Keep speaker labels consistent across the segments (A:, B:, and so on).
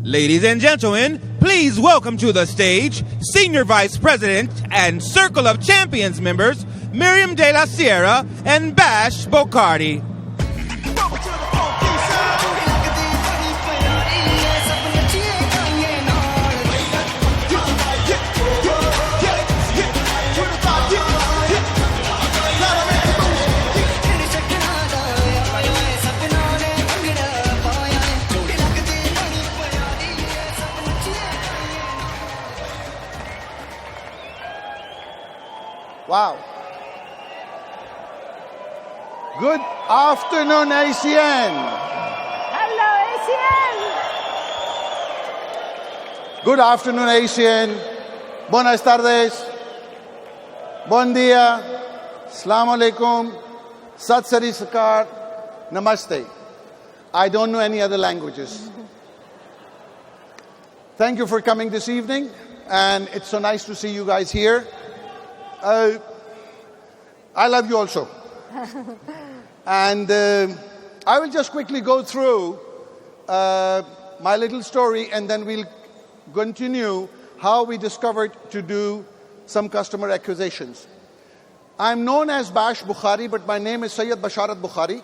A: Ladies and gentlemen, please welcome to the stage Senior Vice President and Circle of Champions members, Miriam de la Sierra and Bash BOKHARI.
B: Wow. Good afternoon, ACN.
C: Hello, ACN.
B: Good afternoon, ACN. Buenas tardes. Bon dia. Assalamu alaikum. Sat Sri Akal. Namaste. I don't know any other languages. Thank you for coming this evening, and it's so nice to see you guys here. I love you also. And I will just quickly go through my little story, and then we'll continue how we discovered to do some customer acquisitions. I'm known as Bash BOKHARI, but my name is Sayyid Basharat BOKHARI.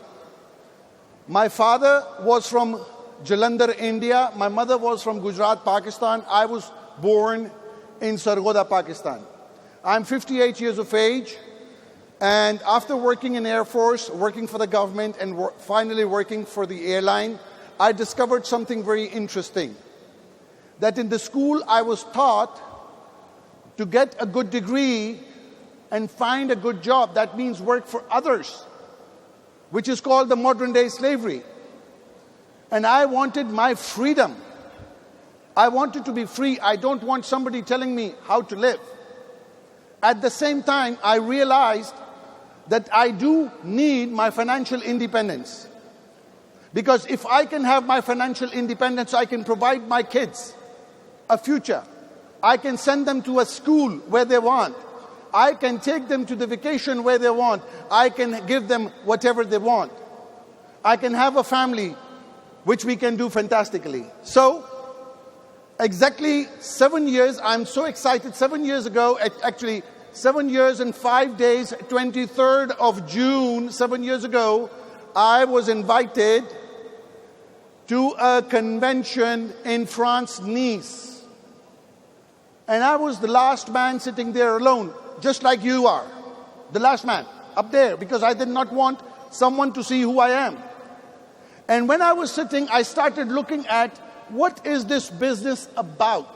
B: My father was from Jalandhar, India. My mother was from Gujarat, Pakistan. I was born in Sargodha, Pakistan. I'm 58 years of age, and after working in Air Force, working for the government, and finally working for the airline, I discovered something very interesting. That in the school I was taught to get a good degree and find a good job. That means work for others, which is called the modern day slavery. And I wanted my freedom. I wanted to be free. I don't want somebody telling me how to live. At the same time, I realized that I do need my financial independence. Because if I can have my financial independence, I can provide my kids a future. I can send them to a school where they want. I can take them to the vacation where they want. I can give them whatever they want. I can have a family, which we can do fantastically. So, exactly 7 years, I'm so excited. 7 years ago, actually 7 years and 5 days, 23rd of June, 7 years ago, I was invited to a convention in France, Nice. And I was the last man sitting there alone, just like you are. The last man, up there, because I did not want someone to see who I am. And when I was sitting, I started looking at what is this business about?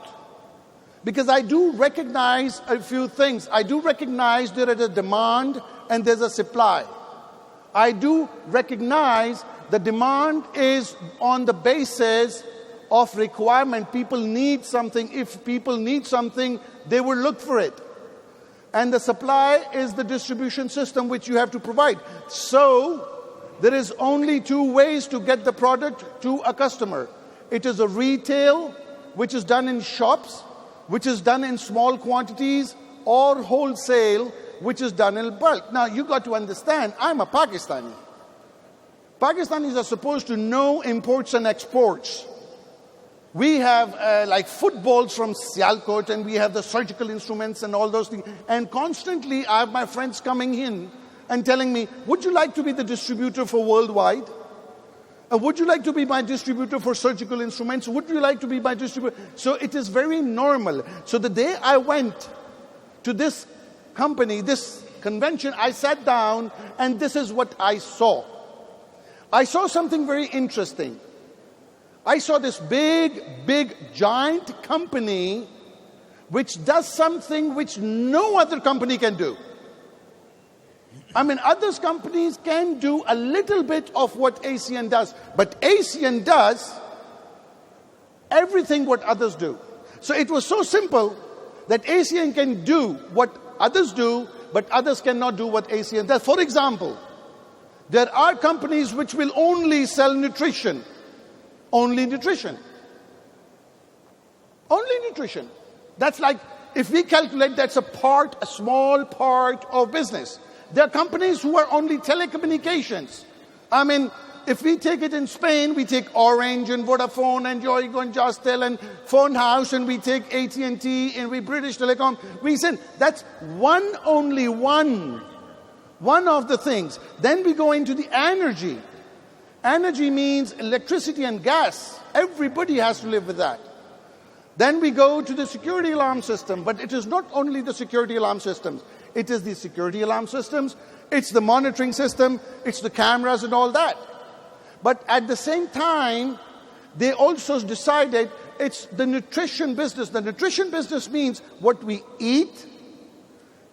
B: Because I do recognize a few things. I do recognize there is a demand and there's a supply. I do recognize the demand is on the basis of requirement. People need something. If people need something, they will look for it. And the supply is the distribution system which you have to provide. So there is only two ways to get the product to a customer. It is a retail, which is done in shops, which is done in small quantities, or wholesale, which is done in bulk. Now, you got to understand, I'm a Pakistani. Pakistanis are supposed to know imports and exports. We have like footballs from Sialkot, and we have the surgical instruments and all those things. And constantly, I have my friends coming in and telling me, would you like to be the distributor for worldwide? Would you like to be my distributor for surgical instruments? Would you like to be my distributor? So it is very normal. So the day I went to this company, this convention, I sat down and this is what I saw. I saw something very interesting. I saw this big, giant company which does something which no other company can do. I mean, other companies can do a little bit of what ACN does, but ACN does everything what others do. So it was so simple that ACN can do what others do, but others cannot do what ACN does. For example, there are companies which will only sell nutrition. Only nutrition. Only nutrition. That's like, if we calculate, that's a small part of business. There are companies who are only telecommunications. I mean, if we take it in Spain, we take Orange and Vodafone and Yoigo and Justel and Phone House, and we take AT&T and we British Telecom. We said that's only one of the things. Then we go into the energy. Energy means electricity and gas. Everybody has to live with that. Then we go to the security alarm system, but it is not only the security alarm systems. It is the security alarm systems, it's the monitoring system, it's the cameras and all that. But at the same time, they also decided it's the nutrition business. The nutrition business means what we eat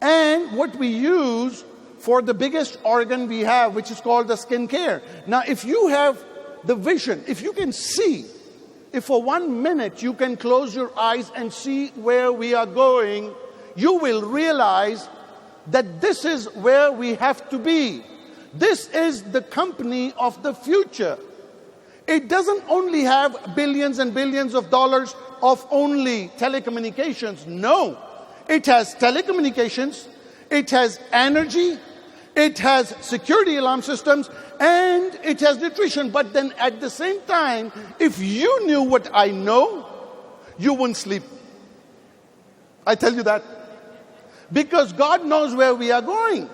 B: and what we use for the biggest organ we have, which is called the skin care. Now, if you have the vision, if you can see, if for 1 minute you can close your eyes and see where we are going, you will realize that this is where we have to be. This is the company of the future. It doesn't only have billions and billions of dollars of only telecommunications. No. It has telecommunications, it has energy, it has security alarm systems, and it has nutrition. But then at the same time, if you knew what I know, you wouldn't sleep. I tell you that. Because God knows where we are going.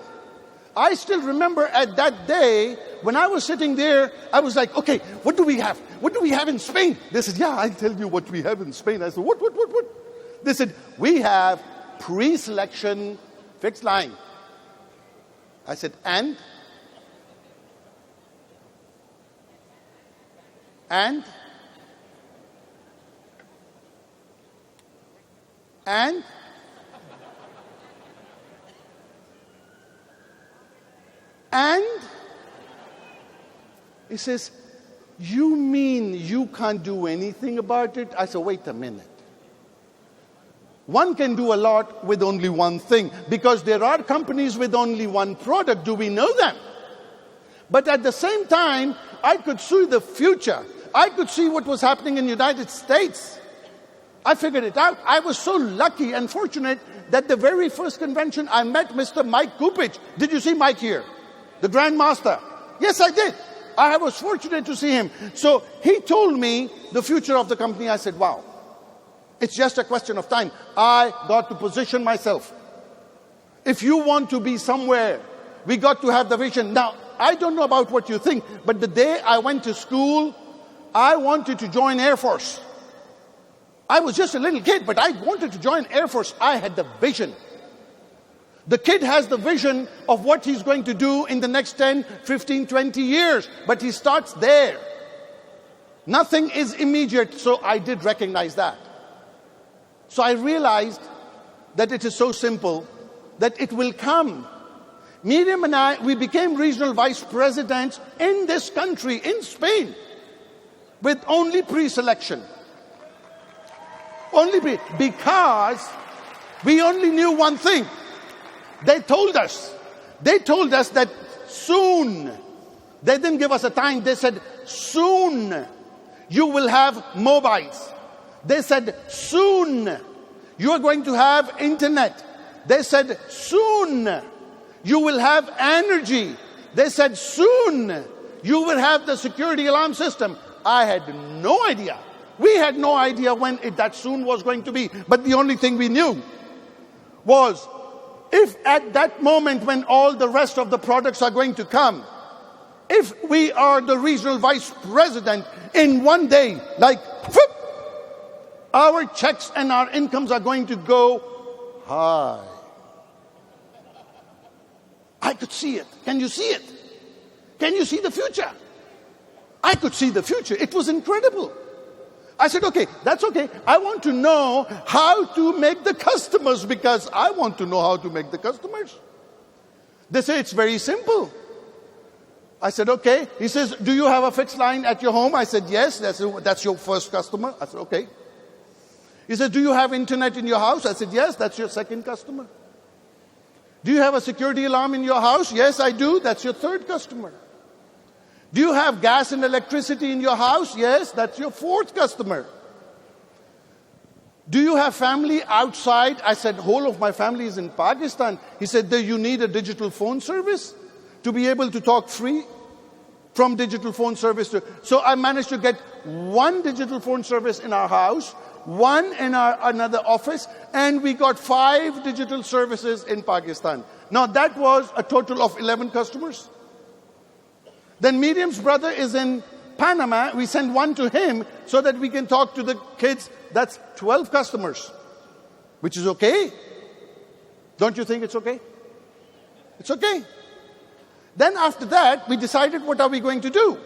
B: I still remember at that day, when I was sitting there, I was like, okay, what do we have? What do we have in Spain? They said, yeah, I'll tell you what we have in Spain. I said, what? They said, we have pre-selection fixed line. I said, and? And? He says, you mean you can't do anything about it? I said, wait a minute. One can do a lot with only one thing, because there are companies with only one product. Do we know them? But at the same time, I could see the future. I could see what was happening in the United States. I figured it out. I was so lucky and fortunate that the very first convention I met Mr. Mike Kupich. Did you see Mike here? The Grand Master. Yes, I did. I was fortunate to see him. So he told me the future of the company. I said, wow, it's just a question of time. I got to position myself. If you want to be somewhere, we got to have the vision. Now, I don't know about what you think, but the day I went to school, I wanted to join Air Force. I was just a little kid, but I wanted to join Air Force. I had the vision. The kid has the vision of what he's going to do in the next 10, 15, 20 years, but he starts there. Nothing is immediate, so I did recognize that. So I realized that it is so simple, that it will come. Miriam and I, we became regional vice presidents in this country, in Spain, with only pre-selection. Because we only knew one thing. They told us that soon, they didn't give us a time, they said soon you will have mobiles. They said soon you are going to have internet. They said soon you will have energy. They said soon you will have the security alarm system. I had no idea. We had no idea when that soon was going to be. But the only thing we knew was, if at that moment when all the rest of the products are going to come, if we are the regional vice president in one day, like, whoop, our checks and our incomes are going to go high. I could see it. Can you see it? Can you see the future? I could see the future. It was incredible. I said, okay, that's okay. I want to know how to make the customers, because I want to know how to make the customers. They say, it's very simple. I said, okay. He says, do you have a fixed line at your home? I said, yes, that's your first customer. I said, okay. He said, do you have internet in your house? I said, yes, that's your second customer. Do you have a security alarm in your house? Yes, I do. That's your third customer. Do you have gas and electricity in your house? Yes, that's your fourth customer. Do you have family outside? I said, whole of my family is in Pakistan. He said, do you need a digital phone service to be able to talk free? from digital phone service to... So I managed to get one digital phone service in our house, one in our another office, and we got 5 digital services in Pakistan. Now that was a total of 11 customers. Then Miriam's brother is in Panama. We send one to him so that we can talk to the kids. That's 12 customers, which is okay. Don't you think it's okay? It's okay. Then after that, we decided, what are we going to do?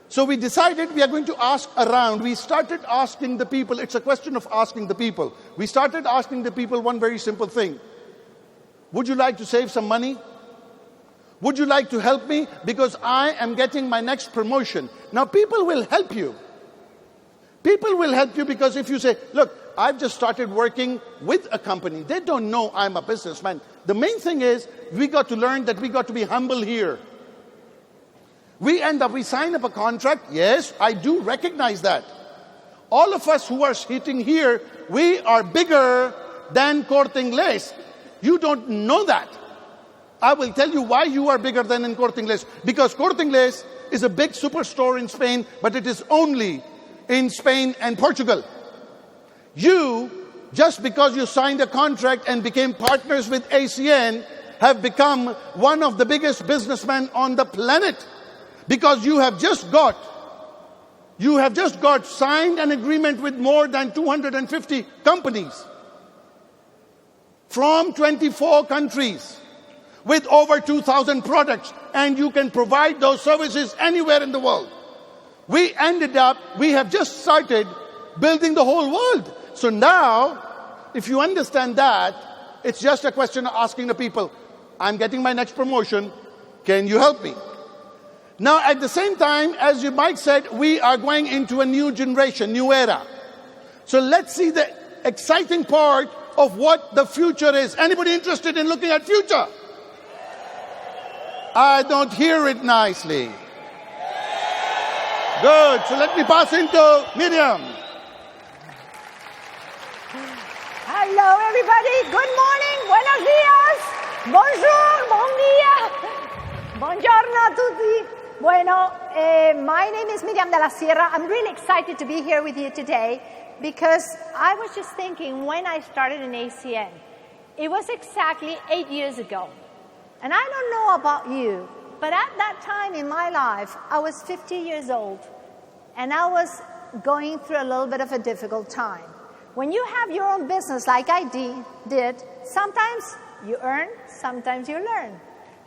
B: So we decided we are going to ask around. We started asking the people. It's a question of asking the people. We started asking the people one very simple thing. Would you like to save some money? Would you like to help me? Because I am getting my next promotion. Now people will help you. People will help you because if you say, look, I've just started working with a company. They don't know I'm a businessman. The main thing is we got to learn that we got to be humble here. We sign up a contract. Yes, I do recognize that. All of us who are sitting here, we are bigger than Corte Inglés. You don't know that. I will tell you why you are bigger than in Corte Inglés. Because Corte Inglés is a big superstore in Spain, but it is only in Spain and Portugal. You, just because you signed a contract and became partners with ACN, have become one of the biggest businessmen on the planet. Because you have just got signed an agreement with more than 250 companies from 24 countries with over 2,000 products, and you can provide those services anywhere in the world. We have just started building the whole world. So now, if you understand that, it's just a question of asking the people, I'm getting my next promotion, can you help me? Now, at the same time, as you might said, we are going into a new generation, new era. So let's see the exciting part of what the future is. Anybody interested in looking at future? I don't hear it nicely. Good. So let me pass into Miriam.
C: Hello, everybody. Good morning. Buenos dias. Bonjour. Bon dia. Buongiorno a tutti. Bueno, my name is Miriam de la Sierra. I'm really excited to be here with you today because I was just thinking when I started in ACN, it was exactly 8 years ago. And I don't know about you, but at that time in my life, I was 50 years old, and I was going through a little bit of a difficult time. When you have your own business like I did, sometimes you earn, sometimes you learn.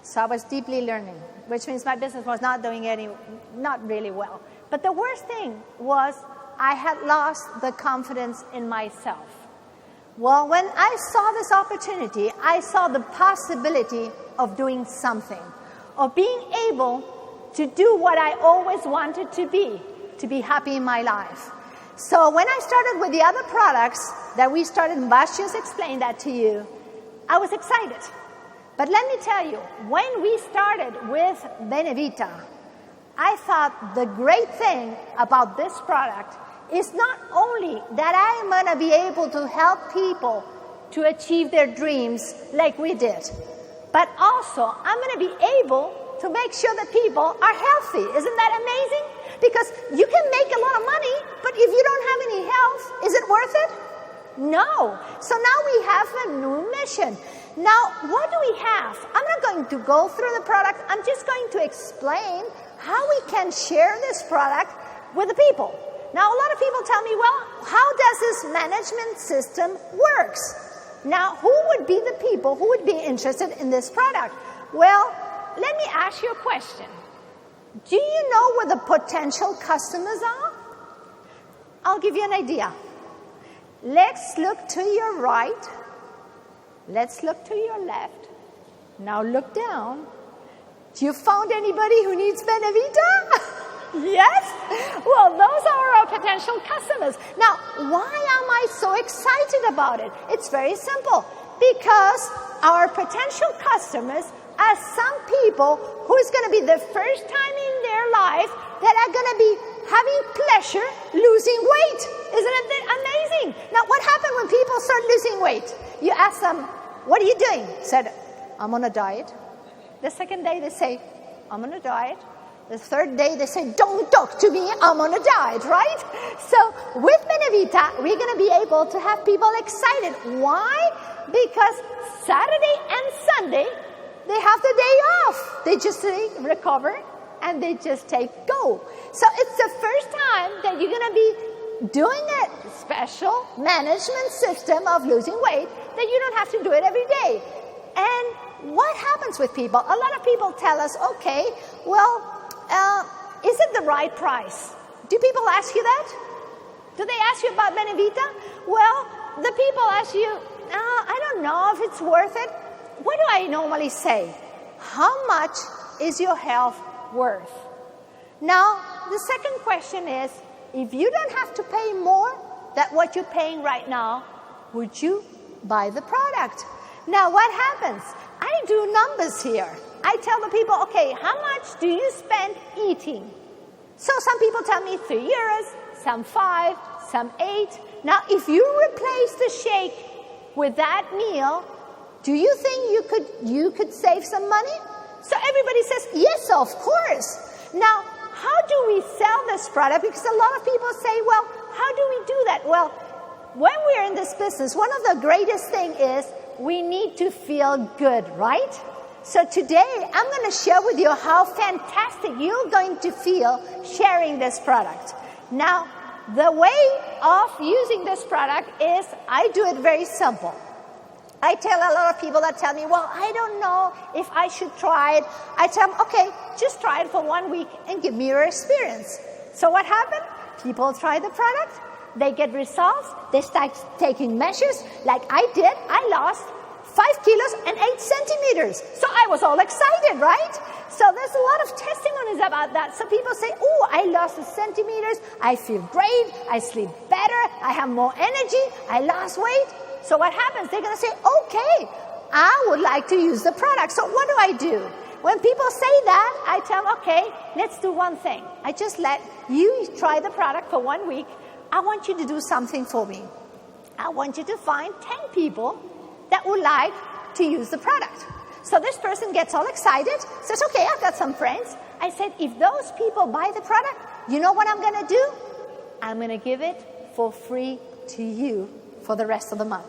C: So I was deeply learning, which means my business was not really well. But the worst thing was I had lost the confidence in myself. Well, when I saw this opportunity, I saw the possibility of doing something, of being able to do what I always wanted to be happy in my life. So when I started with the other products that we started, and Bash just explained that to you, I was excited. But let me tell you, when we started with Benevita, I thought the great thing about this product is not only that I am going to be able to help people to achieve their dreams like we did, but also I'm going to be able to make sure that people are healthy. Isn't that amazing? Because you can make a lot of money, but if you don't have any health, is it worth it? No. So now we have a new mission. Now, what do we have? I'm not going to go through the product. I'm just going to explain how we can share this product with the people. Now, a lot of people tell me, well, how does this management system works? Now, who would be the people who would be interested in this product? Well, let me ask you a question. Do you know where the potential customers are? I'll give you an idea. Let's look to your right. Let's look to your left. Now look down. Do you found anybody who needs Benevita? Yes? Well, those are our potential customers. Now, why am I so excited about it? It's very simple. Because our potential customers are some people who's going to be the first time in their life that are going to be having pleasure losing weight. Isn't it amazing? Now, what happened when people start losing weight? You ask them, what are you doing? Said, I'm on a diet. The second day they say, I'm on a diet. The third day, they say, don't talk to me, I'm on a diet, right? So with Benevita, we're going to be able to have people excited. Why? Because Saturday and Sunday, they have the day off. They just recover and they just take go. So it's the first time that you're going to be doing a special management system of losing weight that you don't have to do it every day. And what happens with people? A lot of people tell us, okay, well, is it the right price? Do people ask you that? Do they ask you about Benevita? Well, the people ask you, I don't know if it's worth it. What do I normally say? How much is your health worth? Now, the second question is, if you don't have to pay more than what you're paying right now, would you buy the product? Now, what happens? I do numbers here. I tell the people, okay, how much do you spend eating? So some people tell me 3 euros, some 5, some 8. Now, if you replace the shake with that meal, do you think you could save some money? So everybody says, yes, of course. Now, how do we sell this product? Because a lot of people say, well, how do we do that? Well, when we're in this business, one of the greatest things is we need to feel good, right? So today, I'm going to share with you how fantastic you're going to feel sharing this product. Now, the way of using this product is I do it very simple. I tell a lot of people that tell me, well, I don't know if I should try it. I tell them, okay, just try it for 1 week and give me your experience. So what happened? People try the product. They get results. They start taking measures like I did. I lost 5 kilos and 8 centimeters. So I was all excited, right? So there's a lot of testimonies about that. So people say, oh, I lost the centimeters. I feel great. I sleep better. I have more energy. I lost weight. So what happens? They're going to say, okay, I would like to use the product. So what do I do? When people say that, I tell them, okay, let's do one thing. I just let you try the product for 1 week. I want you to do something for me. I want you to find 10 people that would like to use the product. So this person gets all excited, says, okay, I've got some friends. I said, if those people buy the product, you know what I'm going to do? I'm going to give it for free to you for the rest of the month.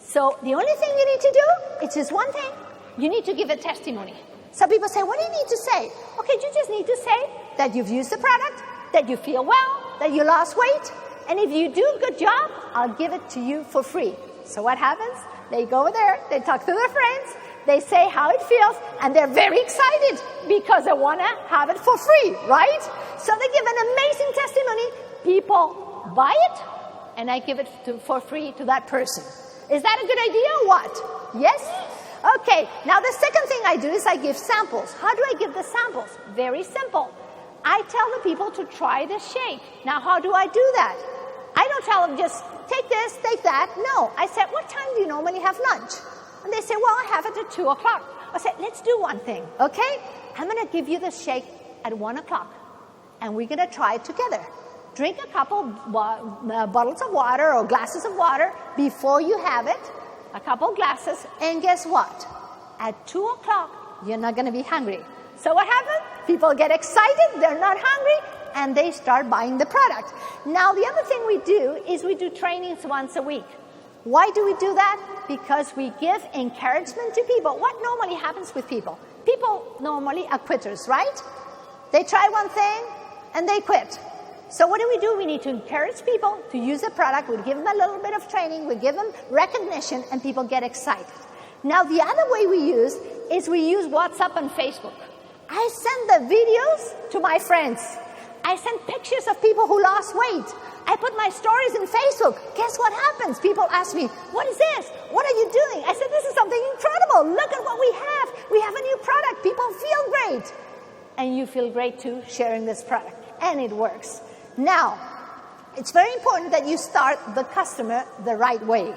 C: So the only thing you need to do, it's just one thing. You need to give a testimony. Some people say, what do you need to say? Okay, you just need to say that you've used the product, that you feel well, that you lost weight, and if you do a good job, I'll give it to you for free. So what happens? They go over there, they talk to their friends, they say how it feels, and they're very excited because they want to have it for free, right? So they give an amazing testimony. People buy it, and I give it for free to that person. Is that a good idea or what? Yes? Okay, now the second thing I do is I give samples. How do I give the samples? Very simple. I tell the people to try the shake. Now, how do I do that? I don't tell them just take this, take that. No, I said, what time do you normally have lunch? And they say, well, I have it at 2 o'clock. I said, let's do one thing, okay? I'm going to give you the shake at 1 o'clock, and we're going to try it together. Drink a couple bottles of water or glasses of water before you have it, a couple glasses, and guess what? At 2 o'clock, you're not going to be hungry. So what happens? People get excited, they're not hungry, and they start buying the product. Now, the other thing we do is we do trainings once a week. Why do we do that? Because we give encouragement to people. What normally happens with people? People normally are quitters, right? They try one thing, and they quit. So what do? We need to encourage people to use the product. We give them a little bit of training. We give them recognition, and people get excited. Now, the other way we use is we use WhatsApp and Facebook. I send the videos to my friends. I send pictures of people who lost weight. I put my stories in Facebook. Guess what happens? People ask me, what is this? What are you doing? I said, this is something incredible. Look at what we have. We have a new product. People feel great. And you feel great too sharing this product. And it works. Now, it's very important that you start the customer the right way.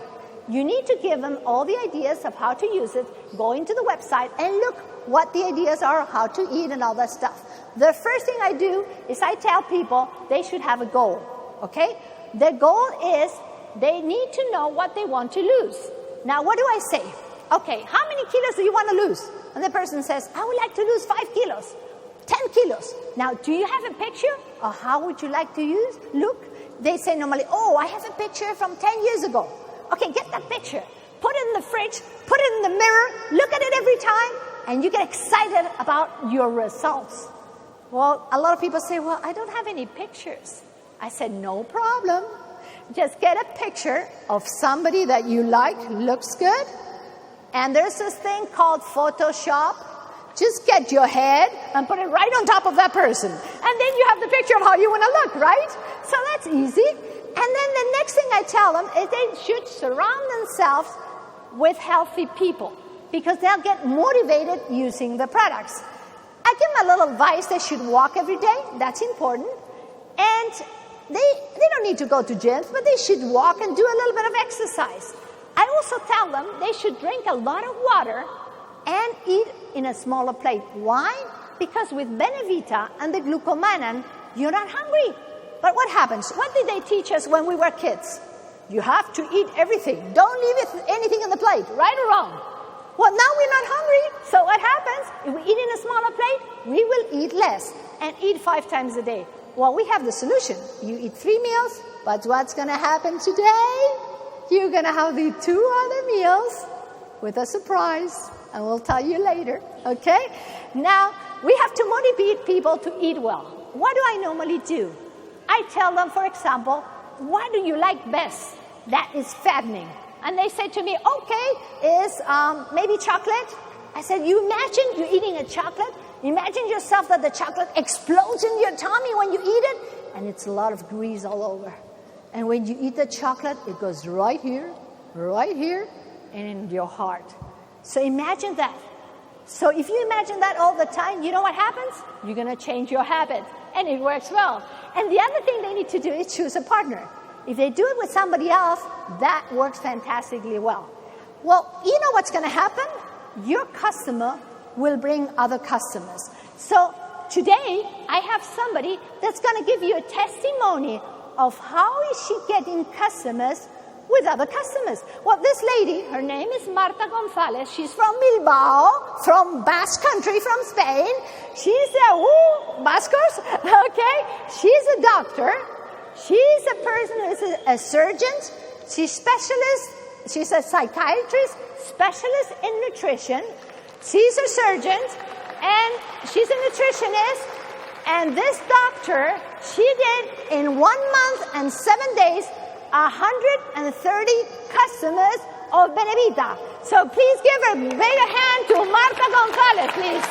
C: You need to give them all the ideas of how to use it, go into the website and look what the ideas are, how to eat and all that stuff. The first thing I do is I tell people they should have a goal, okay? The goal is they need to know what they want to lose. Now, what do I say? Okay, how many kilos do you want to lose? And the person says, I would like to lose 5 kilos. 10 kilos. Now, do you have a picture of how would you like to look? They say normally, oh, I have a picture from 10 years ago. Okay, get that picture. Put it in the fridge, put it in the mirror, look at it every time, and you get excited about your results. Well, a lot of people say, well, I don't have any pictures. I said, no problem. Just get a picture of somebody that you like, looks good. And there's this thing called Photoshop. Just get your head and put it right on top of that person. And then you have the picture of how you want to look, right? So that's easy. And then the next thing I tell them is they should surround themselves with healthy people because they'll get motivated using the products. I give them a little advice. They should walk every day. That's important. And they don't need to go to gyms, but they should walk and do a little bit of exercise. I also tell them they should drink a lot of water and eat in a smaller plate. Why? Because with Benevita and the glucomannan, you're not hungry. But what happens? What did they teach us when we were kids? You have to eat everything. Don't leave anything on the plate, right or wrong. Well, now we're not hungry, so what happens? If we eat in a smaller plate, we will eat less and eat 5 times a day. Well, we have the solution. You eat 3 meals, but what's going to happen today? You're going to have the 2 other meals with a surprise, and we'll tell you later, okay? Now, we have to motivate people to eat well. What do I normally do? I tell them, for example, what do you like best that is fattening? And they say to me, okay, is maybe chocolate. I said, you imagine you're eating a chocolate. Imagine yourself that the chocolate explodes in your tummy when you eat it, and it's a lot of grease all over. And when you eat the chocolate, it goes right here, and in your heart. So imagine that. So if you imagine that all the time, you know what happens? You're going to change your habit, and it works well. And the other thing they need to do is choose a partner. If they do it with somebody else, that works fantastically well. Well, you know what's going to happen? Your customer will bring other customers. So today, I have somebody that's going to give you a testimony of how is she getting customers with other customers. Well, this lady, her name is Marta Gonzalez. She's from Bilbao, from Basque Country, from Spain. She's a, Bascos, okay? She's a doctor. She's a person who's a surgeon. She's a psychiatrist, specialist in nutrition. She's a surgeon, and she's a nutritionist. And this doctor, she did in 1 month and 7 days, 130 customers of Benevita. So please give a big hand to Marta Gonzalez, please.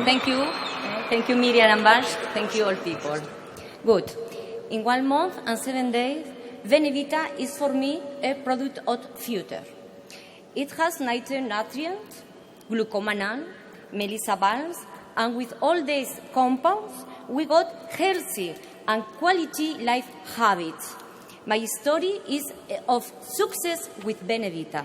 D: Thank you. Thank you, Miriam and Bash. Thank you, all people. Good. In 1 month and 7 days, Benevita is for me a product of future. It has nutrients, glucomannan, melissa balms, and with all these compounds, we got healthy and quality life habits. My story is of success with Benevita.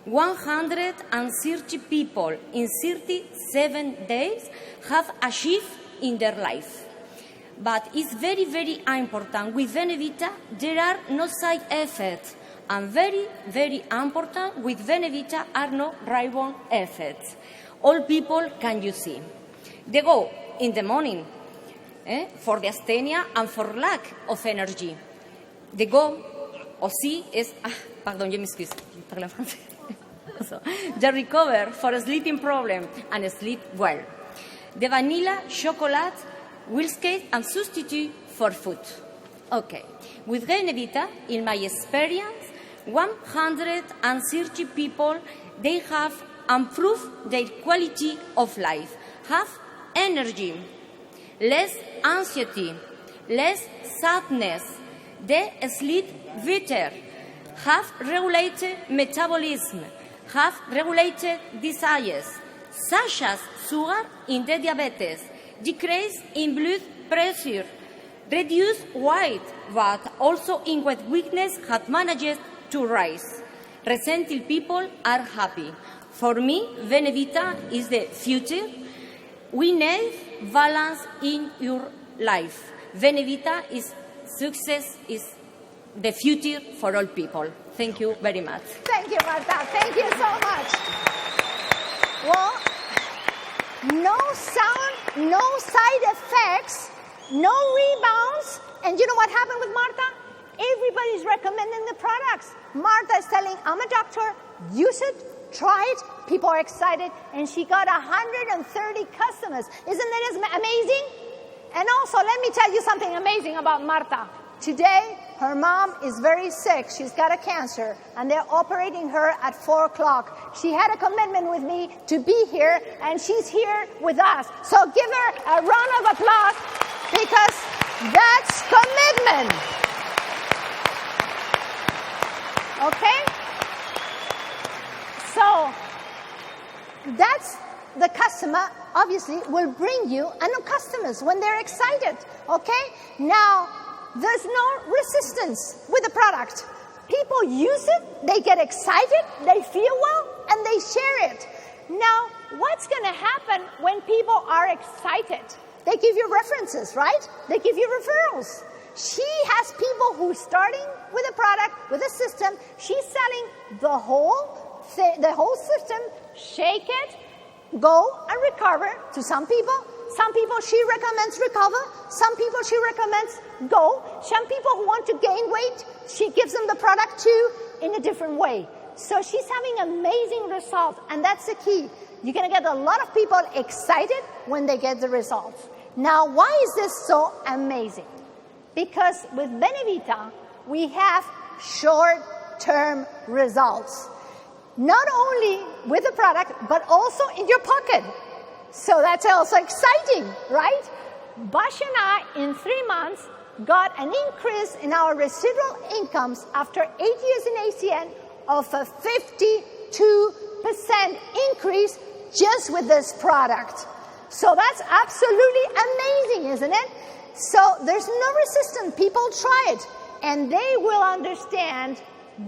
D: 130 people in 37 days have achieved in their life. But it's very, very important. With Benevita, there are no side effects. And very, very important, with Benevita are no rebound effects. All people can use it. They go in the morning for the asthenia and for lack of energy. They go, aussi, pardon, je m'excuse, parle en français. They recover for a sleeping problem and sleep well. The vanilla chocolate will skate and substitute for food. Okay. With Benevita, in my experience, 130 people, they have improved their quality of life, have energy, less anxiety, less sadness, they sleep better, have regulated metabolism, have regulated desires, such as sugar in the diabetes, decrease in blood pressure, reduce weight, but also in weight weakness have managed to rise. Recently, people are happy. For me, Benevita is the future. We need balance in your life. Benevita is success, is the future for all people. Thank you very much.
C: Thank you, Marta. Thank you so much. Well, no sound, no side effects, no rebounds. And you know what happened with Marta? Everybody's recommending the products. Marta is telling, I'm a doctor, use it, try it. People are excited. And she got 130 customers. Isn't that amazing? And also, let me tell you something amazing about Marta. Today, her mom is very sick. She's got a cancer, and they're operating her at 4 o'clock. She had a commitment with me to be here, and she's here with us. So give her a round of applause, because that's commitment. Okay? So that's the customer, obviously, will bring you new customers when they're excited. Okay? Now, there's no resistance with the product. People use it, they get excited, they feel well, and they share it. Now, what's going to happen when people are excited? They give you references, right? They give you referrals. She has people who are starting with a product, with a system. She's selling the whole system, shake it, go and recover to some people. Some people she recommends recover. Some people she recommends go. Some people who want to gain weight, she gives them the product too in a different way. So she's having amazing results, and that's the key. You're going to get a lot of people excited when they get the results. Now, why is this so amazing? Because with Benevita, we have short-term results. Not only with the product, but also in your pocket. So that's also exciting, right? Bash and I, in 3 months, got an increase in our residual incomes after 8 years in ACN of a 52% increase just with this product. So that's absolutely amazing, isn't it? So there's no resistance. People try it, and they will understand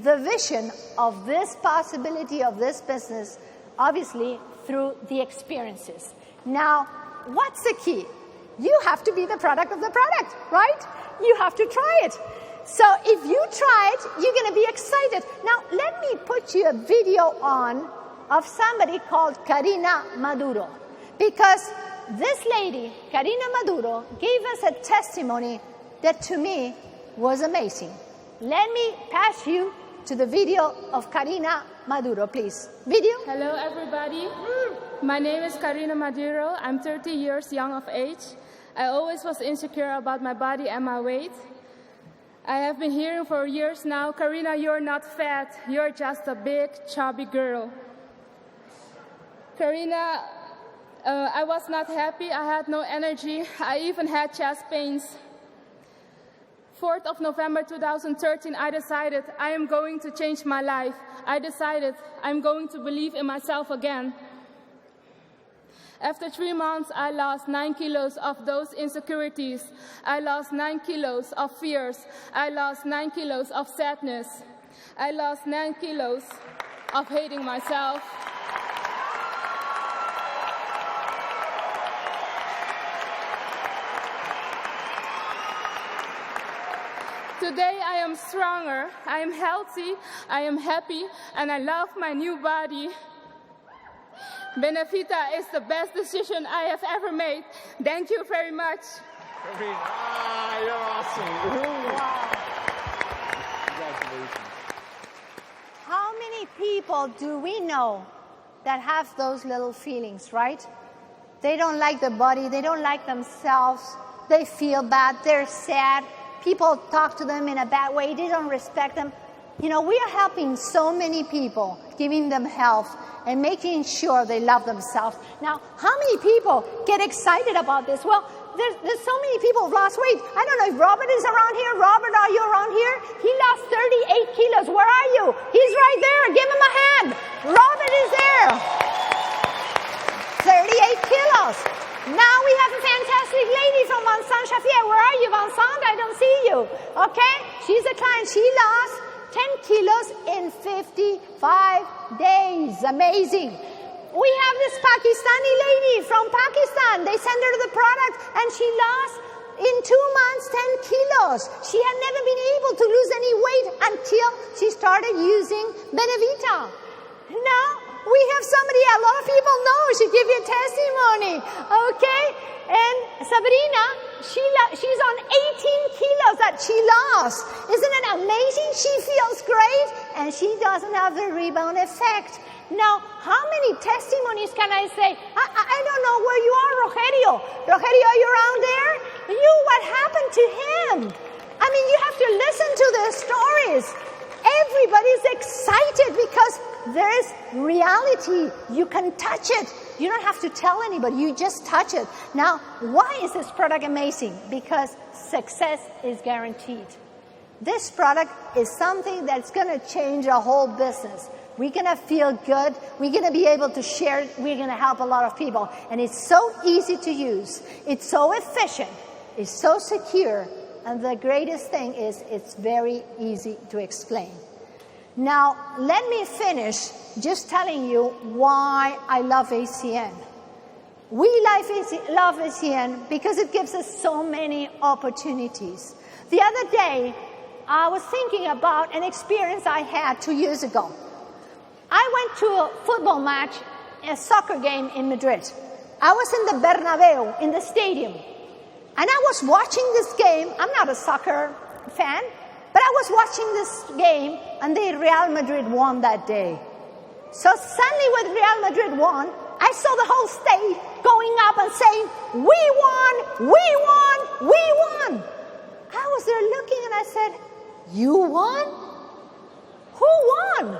C: the vision of this possibility of this business, obviously, through the experiences. Now, what's the key? You have to be the product of the product, right? You have to try it. So if you try it, you're going to be excited. Now, let me put you a video on of somebody called Karina Maduro. Because this lady, Karina Maduro, gave us a testimony that to me was amazing. Let me pass you to the video of Karina Maduro, please. Video.
E: Hello, everybody. My name is Karina Maduro. I'm 30 years young of age. I always was insecure about my body and my weight. I have been hearing for years now, Karina, you're not fat. You're just a big, chubby girl. Karina, I was not happy. I had no energy. I even had chest pains. 4th of November 2013, I decided I am going to change my life. I decided I'm going to believe in myself again. After 3 months, I lost 9 kilos of those insecurities. I lost 9 kilos of fears. I lost 9 kilos of sadness. I lost 9 kilos of hating myself. Today I am stronger, I am healthy, I am happy, and I love my new body. Benevita is the best decision I have ever made. Thank you very much.
F: You're awesome. Congratulations.
C: How many people do we know that have those little feelings, right? They don't like their body, they don't like themselves, they feel bad, they're sad. People talk to them in a bad way, they don't respect them. You know, we are helping so many people, giving them health and making sure they love themselves. Now, how many people get excited about this? Well, there's so many people who've lost weight. I don't know if Robert is around here. Robert, are you around here? He lost 38 kilos. Where are you? He's right there. Give him a hand. Robert is there. 38 kilos. Now we have a fantastic lady from Vincent Chafier. Where are you, Vincent? I don't see you. Okay? She's a client. She lost 10 kilos in 55 days. Amazing. We have this Pakistani lady from Pakistan. They sent her the product and she lost in 2 months 10 kilos. She had never been able to lose any weight until she started using Benevita. Now, we have somebody a lot of people know. She give you testimony, okay? And Sabrina, she's on 18 kilos that she lost. Isn't it amazing? She feels great, and she doesn't have the rebound effect. Now, how many testimonies can I say? I don't know where you are, Rogerio. Rogerio, are you around there? What happened to him? I mean, you have to listen to their stories. Everybody's excited because there is reality. You can touch it. You don't have to tell anybody. You just touch it. Now, why is this product amazing? Because success is guaranteed. This product is something that's going to change our whole business. We're going to feel good. We're going to be able to share it. We're going to help a lot of people. And it's so easy to use. It's so efficient. It's so secure. And the greatest thing is it's very easy to explain. Now, let me finish just telling you why I love ACN. We love ACN because it gives us so many opportunities. The other day, I was thinking about an experience I had 2 years ago. I went to a football match, a soccer game in Madrid. I was in the Bernabeu, in the stadium. And I was watching this game. I'm not a soccer fan, but I was watching this game, and the Real Madrid won that day. So suddenly when Real Madrid won, I saw the whole state going up and saying, "We won, we won, we won." I was there looking, and I said, "You won? Who won?"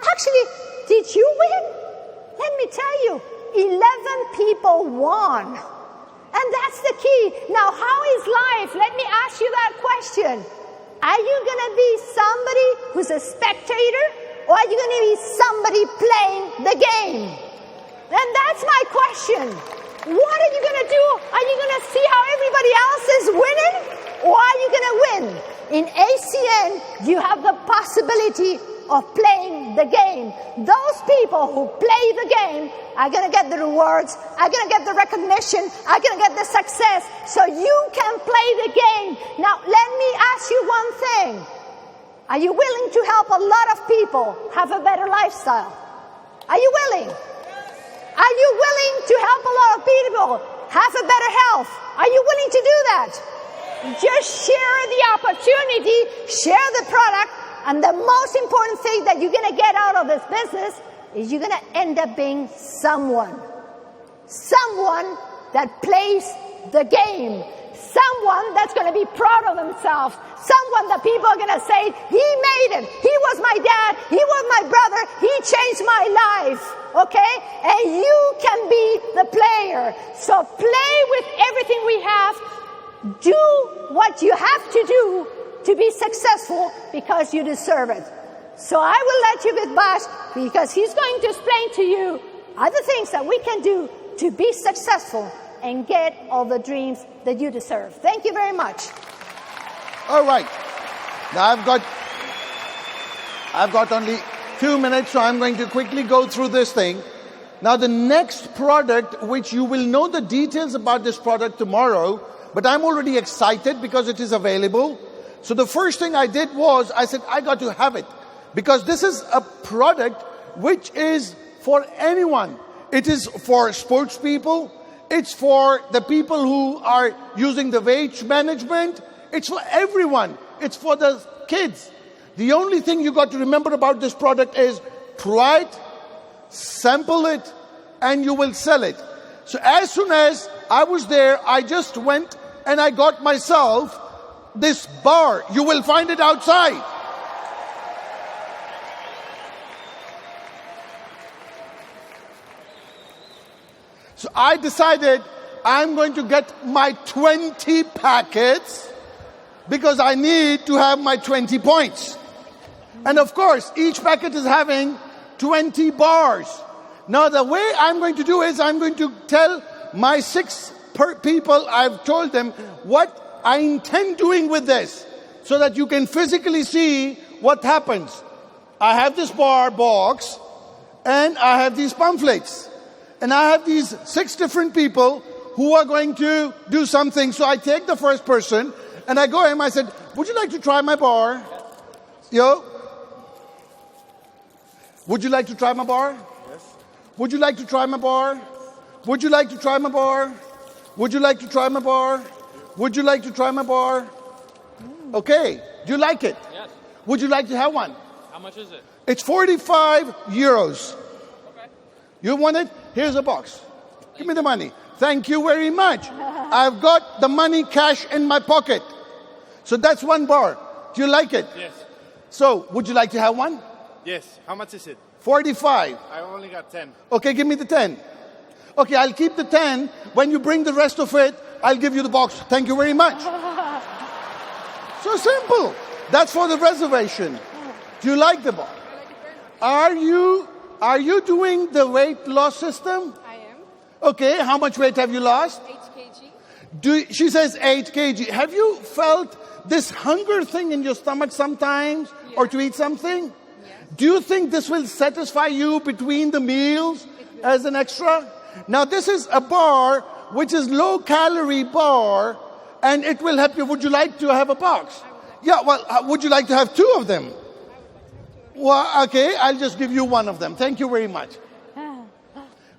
C: Actually, did you win? Let me tell you, 11 people won. And that's the key. Now, how is life? Let me ask you that question. Are you going to be somebody who's a spectator, or are you going to be somebody playing the game? And that's my question. What are you going to do? Are you going to see how everybody else is winning, or are you going to win? In ACN, you have the possibility of playing the game. Those people who play the game are going to get the rewards, are going to get the recognition, are going to get the success, so you can play the game. Now, let me ask you one thing. Are you willing to help a lot of people have a better lifestyle? Are you willing? Are you willing to help a lot of people have a better health? Are you willing to do that? Just share the opportunity, share the product, and the most important thing that you're going to get out of this business is you're going to end up being someone. Someone that plays the game. Someone that's going to be proud of themselves. Someone that people are going to say, "He made it. He was my dad. He was my brother. He changed my life." Okay? And you can be the player. So play with everything we have. Do what you have to do to be successful because you deserve it. So I will let you with Bash because he's going to explain to you other things that we can do to be successful and get all the dreams that you deserve. Thank you very much.
B: All right. Now I've got only 2 minutes, so I'm going to quickly go through this thing. Now the next product, which you will know the details about this product tomorrow, but I'm already excited because it is available. So the first thing I did was, I said, I got to have it. Because this is a product which is for anyone. It is for sports people. It's for the people who are using the weight management. It's for everyone. It's for the kids. The only thing you got to remember about this product is try it, sample it, and you will sell it. So as soon as I was there, I just went and I got myself this bar. You will find it outside. So I decided I'm going to get my 20 packets because I need to have my 20 points. And of course, each packet is having 20 bars. Now the way I'm going to do is I'm going to tell my 6 people, I've told them what I intend doing with this so that you can physically see what happens. I have this bar box and I have these pamphlets. And I have these 6 different people who are going to do something. So I take the first person and I go to him. I said, "Would you like to try my bar?" Yo. Would you like to try my bar? Yes. Would you like to try my bar? Would you like to try my bar? Would you like to try my bar? Would you like to try my bar? Okay. Do you like it?
F: Yes.
B: Would you like to have one?
F: How much is it?
B: It's 45 euros.
F: Okay.
B: You want it? Here's a box. Give me the money. Thank you very much. I've got the money cash in my pocket. So that's one bar. Do you like it?
F: Yes.
B: So, would you like to have one?
F: Yes. How much is it?
B: 45.
F: I only got 10.
B: Okay, give me the 10. Okay, I'll keep the 10. When you bring the rest of it, I'll give you the box. Thank you very much. So simple. That's for the reservation. Do you like the bar? Are you doing the weight loss system?
E: I am.
B: Okay, how much weight have you lost?
E: 8 kg.
B: She says 8 kg. Have you felt this hunger thing in your stomach sometimes?
E: Yeah.
B: Or to eat something?
E: Yes.
B: Do you think this will satisfy you between the meals as an extra? Now this is a bar which is low calorie bar and it will help you. Would you like to have a box? Yeah, well, would you like to have 2 of them? Well, okay, I'll just give you 1 of them. Thank you very much.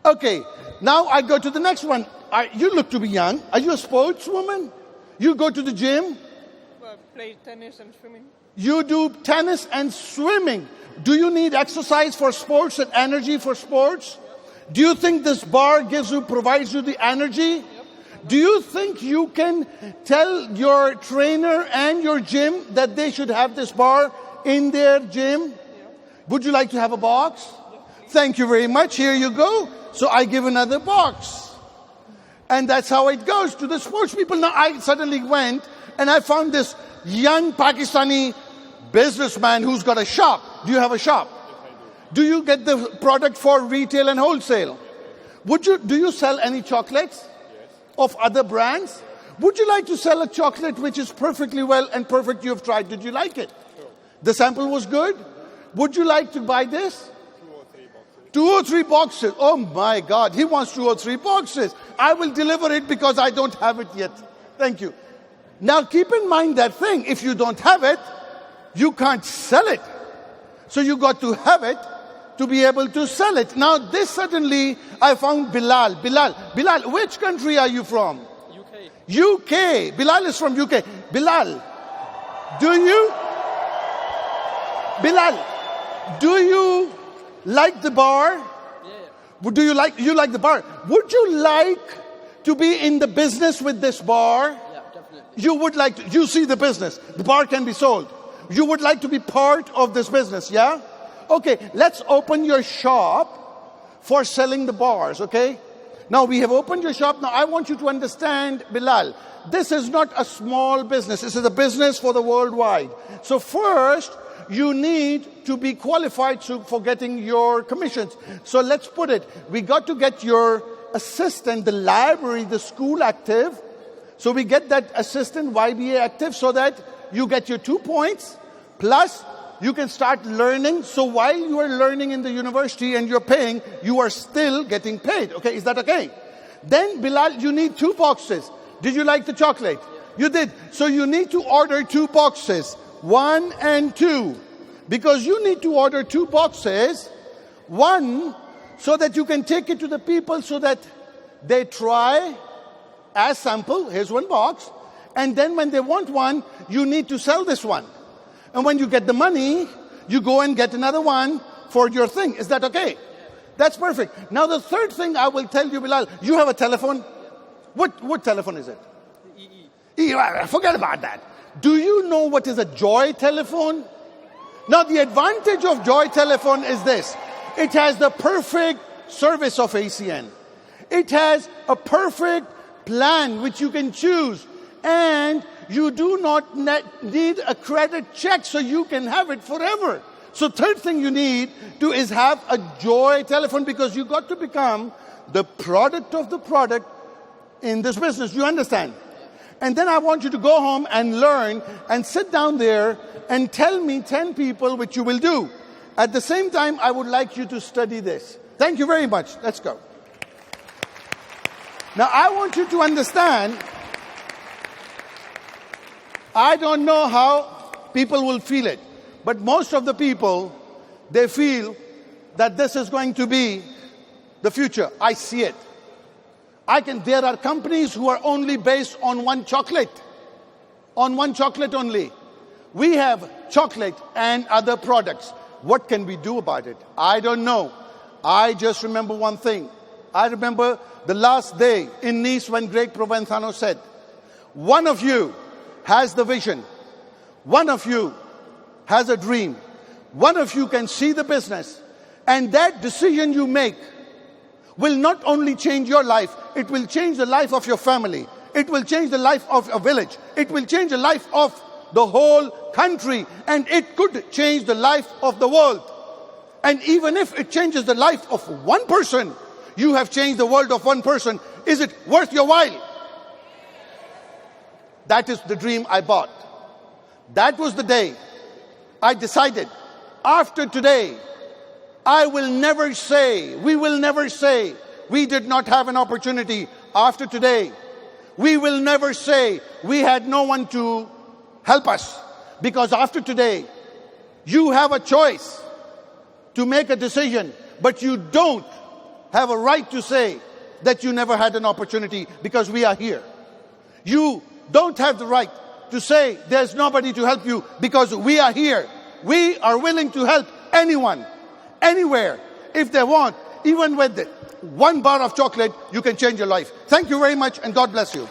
B: Okay, now I go to the next one. You look to be young. Are you a sportswoman? You go to the gym?
F: Play tennis and swimming.
B: You do tennis and swimming. Do you need exercise for sports and energy for sports? Do you think this bar provides you the energy? Do you think you can tell your trainer and your gym that they should have this bar in their gym? Would you like to have a box? Thank you very much. Here you go. So I give another box. And that's how it goes to the sports people. Now I suddenly went and I found this young Pakistani businessman who's got a shop. Do you have a shop? Do you get the product for retail and wholesale? Do you sell any chocolates? Of other brands? Would you like to sell a chocolate which is perfectly well and perfect you have tried? Did you like it? Sure. The sample was good? Would you like to buy this? 2 or 3 boxes. Oh my God, he wants 2 or 3 boxes. I will deliver it because I don't have it yet. Thank you. Now keep in mind that thing. If you don't have it, you can't sell it. So you got to have it to be able to sell it. Now this suddenly, I found Bilal. Bilal, which country are you from? UK. Bilal is from UK. Bilal, do you like the bar? Yeah. Do you like the bar? Would you like to be in the business with this bar?
G: Yeah, definitely.
B: You would like to, you see the business. The bar can be sold. You would like to be part of this business, yeah? Okay, let's open your shop for selling the bars, okay? Now we have opened your shop. Now I want you to understand, Bilal, this is not a small business. This is a business for the worldwide. So first, you need to be qualified for getting your commissions. So let's put it, we got to get your assistant, the library, the school active. So we get that assistant YBA active so that you get your 2 points, plus you can start learning. So while you are learning in the university and you're paying, you are still getting paid. Okay, is that okay? Then Bilal, you need 2 boxes. Did you like the chocolate? You did. So you need to order 2 boxes, 1 and 2. Because you need to order 2 boxes, 1 so that you can take it to the people so that they try as sample. Here's 1 box. And then when they want one, you need to sell this one. And when you get the money, you go and get another one for your thing. Is that okay? That's perfect. Now the third thing I will tell you, Bilal, you have a telephone? What telephone is it? EE. Forget about that. Do you know what is a Joy telephone? Now the advantage of Joy telephone is this. It has the perfect service of ACN. It has a perfect plan which you can choose. And you do not need a credit check, so you can have it forever. So third thing you need to is have a Joy telephone, because you got to become the product of the product in this business. You understand? And then I want you to go home and learn and sit down there and tell me 10 people which you will do. At the same time, I would like you to study this. Thank you very much. Let's go. Now I want you to understand, I don't know how people will feel it, but most of the people, they feel that this is going to be the future. I see it. There are companies who are only based on one chocolate only. We have chocolate and other products. What can we do about it? I don't know. I just remember one thing. I remember the last day in Nice when Greg Provenzano said, one of you has the vision. One of you has a dream. One of you can see the business. And that decision you make will not only change your life, it will change the life of your family. It will change the life of a village. It will change the life of the whole country. And it could change the life of the world. And even if it changes the life of one person, you have changed the world of one person. Is it worth your while? That is the dream I bought. That was the day I decided, after today, we will never say, we did not have an opportunity. After today, we will never say, we had no one to help us. Because after today, you have a choice to make a decision, but you don't have a right to say that you never had an opportunity because we are here. You don't have the right to say there's nobody to help you because we are here. We are willing to help anyone, anywhere, if they want. Even with one bar of chocolate, you can change your life. Thank you very much and God bless you.